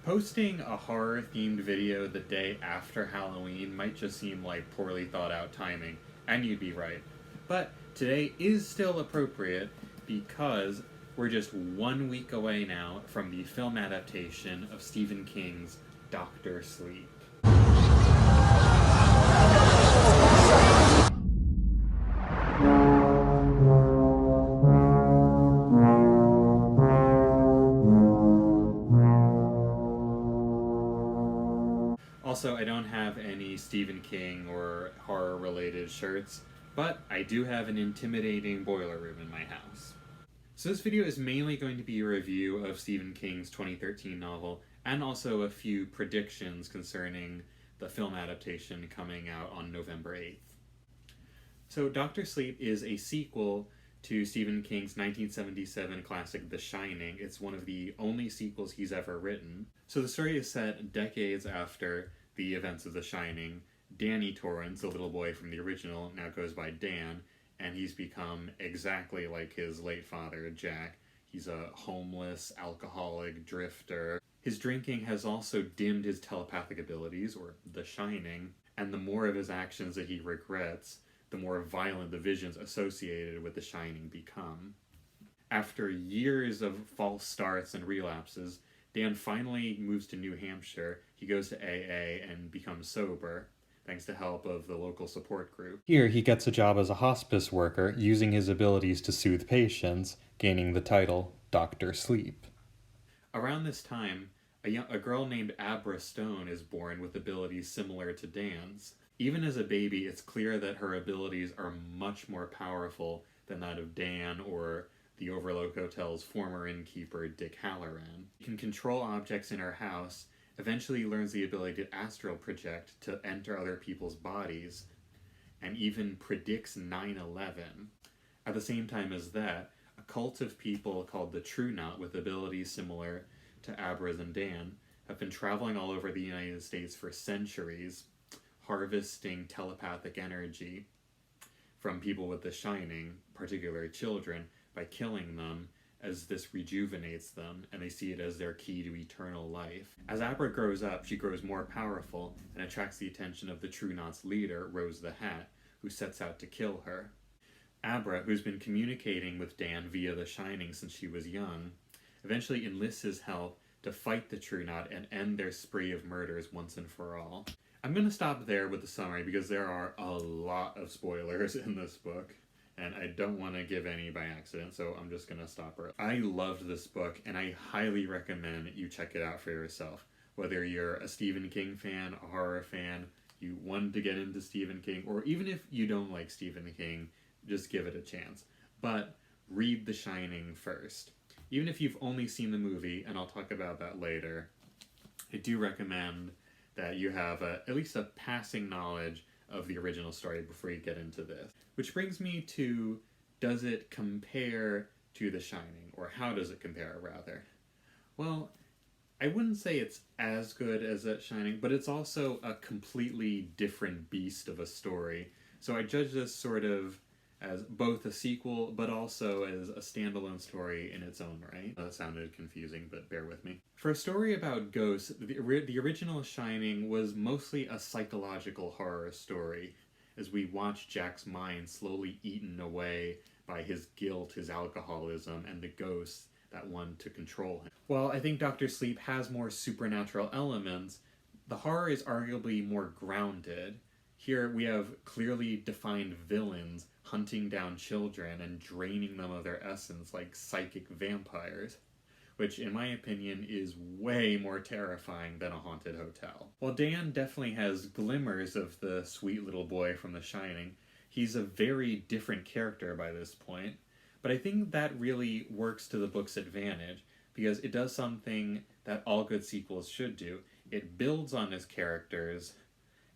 Posting a horror-themed video the day after Halloween might just seem like poorly thought out timing, and you'd be right. But today is still appropriate because we're just 1 week away now from the film adaptation of Stephen King's Dr. Sleep. Also, I don't have any Stephen King or horror-related shirts, but I do have an intimidating boiler room in my house. So this video is mainly going to be a review of Stephen King's 2013 novel, and also a few predictions concerning the film adaptation coming out on November 8th. So Dr. Sleep is a sequel to Stephen King's 1977 classic The Shining. It's one of the only sequels he's ever written. So the story is set decades after the events of The Shining. Danny Torrance, the little boy from the original, now goes by Dan, and he's become exactly like his late father, Jack. He's a homeless, alcoholic drifter. His drinking has also dimmed his telepathic abilities, or The Shining, and the more of his actions that he regrets, the more violent the visions associated with The Shining become. After years of false starts and relapses, Dan finally moves to New Hampshire. He goes to AA and becomes sober, thanks to help of the local support group. Here he gets a job as a hospice worker, using his abilities to soothe patients, gaining the title Dr. Sleep. Around this time, a girl named Abra Stone is born with abilities similar to Dan's. Even as a baby, it's clear that her abilities are much more powerful than that of Dan or the Overlook Hotel's former innkeeper, Dick Halloran. She can control objects in her house, eventually learns the ability to astral project to enter other people's bodies, and even predicts 9/11. At the same time as that, a cult of people called the True Knot, with abilities similar to Abra's and Dan, have been traveling all over the United States for centuries, harvesting telepathic energy from people with The Shining, particularly children, by killing them, as this rejuvenates them, and they see it as their key to eternal life. As Abra grows up, she grows more powerful and attracts the attention of the True Knot's leader, Rose the Hat, who sets out to kill her. Abra, who's been communicating with Dan via The Shining since she was young, eventually enlists his help to fight the True Knot and end their spree of murders once and for all. I'm going to stop there with the summary because there are a lot of spoilers in this book, and I don't want to give any by accident, so I'm just going to stop her. I loved this book, and I highly recommend you check it out for yourself. Whether you're a Stephen King fan, a horror fan, you want to get into Stephen King, or even if you don't like Stephen King, just give it a chance. But read The Shining first. Even if you've only seen the movie, and I'll talk about that later, I do recommend that you have at least a passing knowledge of the original story before you get into this. Which brings me to, does it compare to The Shining? Or how does it compare, rather? Well, I wouldn't say it's as good as The Shining, but it's also a completely different beast of a story. So I judge this sort of as both a sequel, but also as a standalone story in its own right. That sounded confusing, but bear with me. For a story about ghosts, the original Shining was mostly a psychological horror story, as we watch Jack's mind slowly eaten away by his guilt, his alcoholism, and the ghosts that want to control him. While I think Dr. Sleep has more supernatural elements, the horror is arguably more grounded. Here we have clearly defined villains hunting down children and draining them of their essence like psychic vampires, which in my opinion is way more terrifying than a haunted hotel. While Dan definitely has glimmers of the sweet little boy from The Shining, he's a very different character by this point, but I think that really works to the book's advantage, because it does something that all good sequels should do. It builds on his characters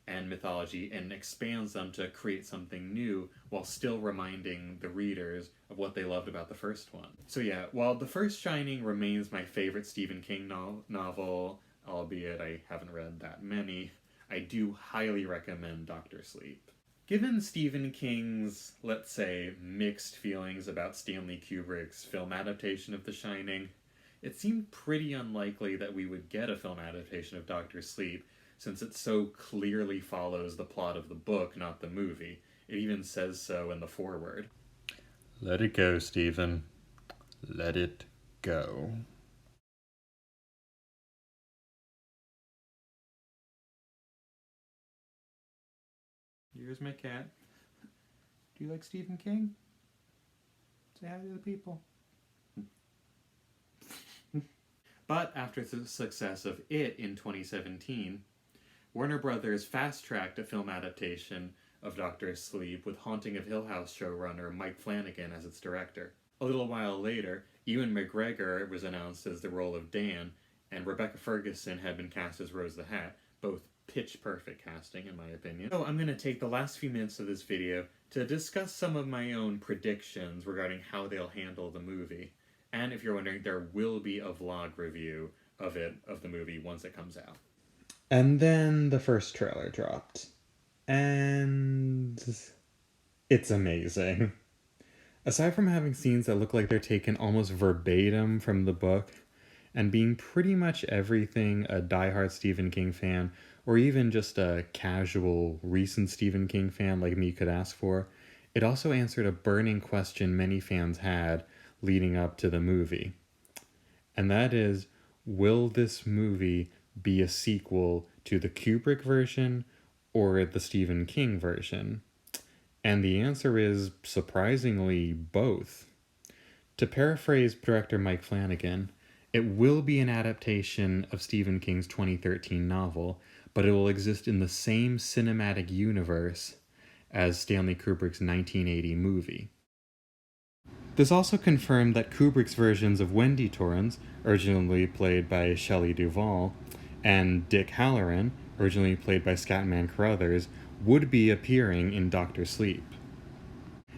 and mythology and expands them to create something new while still reminding the readers of what they loved about the first one. So yeah, while The First Shining remains my favorite Stephen King novel, albeit I haven't read that many, I do highly recommend Dr. Sleep. Given Stephen King's, let's say, mixed feelings about Stanley Kubrick's film adaptation of The Shining, it seemed pretty unlikely that we would get a film adaptation of Dr. Sleep, since it so clearly follows the plot of the book, not the movie. It even says so in the foreword. Let it go, Stephen. Let it go. Here's my cat. Do you like Stephen King? Say hi to the people. But after the success of It in 2017, Warner Brothers fast-tracked a film adaptation of Dr. Sleep with Haunting of Hill House showrunner Mike Flanagan as its director. A little while later, Ewan McGregor was announced as the role of Dan, and Rebecca Ferguson had been cast as Rose the Hat, both pitch-perfect casting in my opinion. So I'm going to take the last few minutes of this video to discuss some of my own predictions regarding how they'll handle the movie. And if you're wondering, there will be a vlog review of the movie, once it comes out. And then the first trailer dropped. And it's amazing. Aside from having scenes that look like they're taken almost verbatim from the book, and being pretty much everything a diehard Stephen King fan, or even just a casual recent Stephen King fan like me could ask for, it also answered a burning question many fans had leading up to the movie. And that is, will this movie be a sequel to the Kubrick version or the Stephen King version? And the answer is, surprisingly, both. To paraphrase director Mike Flanagan, it will be an adaptation of Stephen King's 2013 novel, but it will exist in the same cinematic universe as Stanley Kubrick's 1980 movie. This also confirmed that Kubrick's versions of Wendy Torrance, originally played by Shelley Duvall, and Dick Halloran, originally played by Scatman Crothers, would be appearing in Dr. Sleep.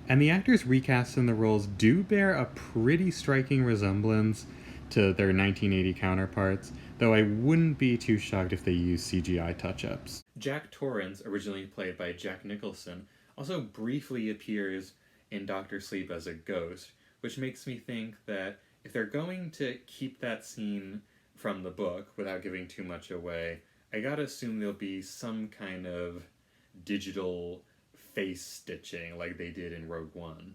And the actors recast in the roles do bear a pretty striking resemblance to their 1980 counterparts, though I wouldn't be too shocked if they used CGI touch-ups. Jack Torrance, originally played by Jack Nicholson, also briefly appears in Dr. Sleep as a ghost, which makes me think that if they're going to keep that scene from the book without giving too much away, I gotta assume there'll be some kind of digital face stitching like they did in Rogue One,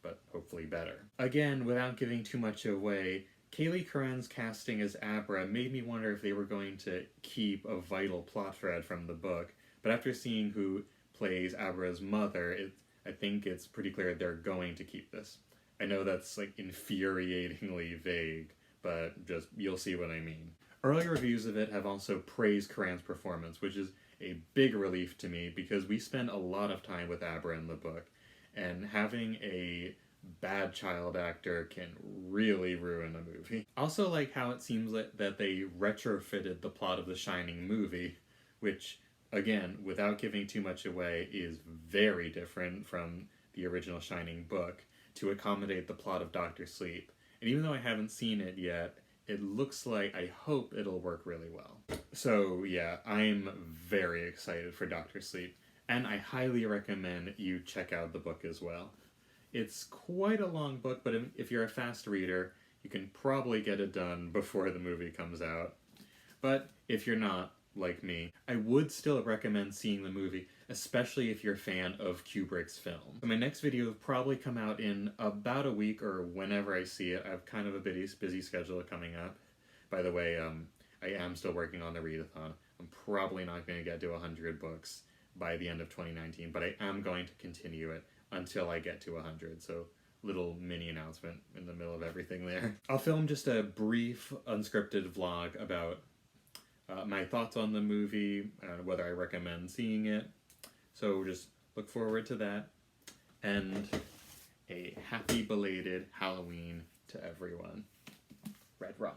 but hopefully better. Again, without giving too much away, Kaylee Curran's casting as Abra made me wonder if they were going to keep a vital plot thread from the book, but after seeing who plays Abra's mother, I think it's pretty clear they're going to keep this. I know that's like infuriatingly vague, but just you'll see what I mean. Early reviews of it have also praised Curran's performance, which is a big relief to me because we spend a lot of time with Abra in the book, and having a bad child actor can really ruin a movie. Also like how it seems that they retrofitted the plot of the Shining movie, which, again, without giving too much away, is very different from the original Shining book to accommodate the plot of Dr. Sleep. And even though I haven't seen it yet, it looks like, I hope it'll work really well. So yeah, I'm very excited for Dr. Sleep, and I highly recommend you check out the book as well. It's quite a long book, but if you're a fast reader, you can probably get it done before the movie comes out. But if you're not, like me, I would still recommend seeing the movie, especially if you're a fan of Kubrick's film. So my next video will probably come out in about a week or whenever I see it. I have kind of a busy schedule coming up. By the way, I am still working on the readathon. I'm probably not going to get to 100 books by the end of 2019, but I am going to continue it until I get to 100, so little mini announcement in the middle of everything there. I'll film just a brief, unscripted vlog about my thoughts on the movie, whether I recommend seeing it, so just look forward to that, and a happy belated Halloween to everyone. Red Rum.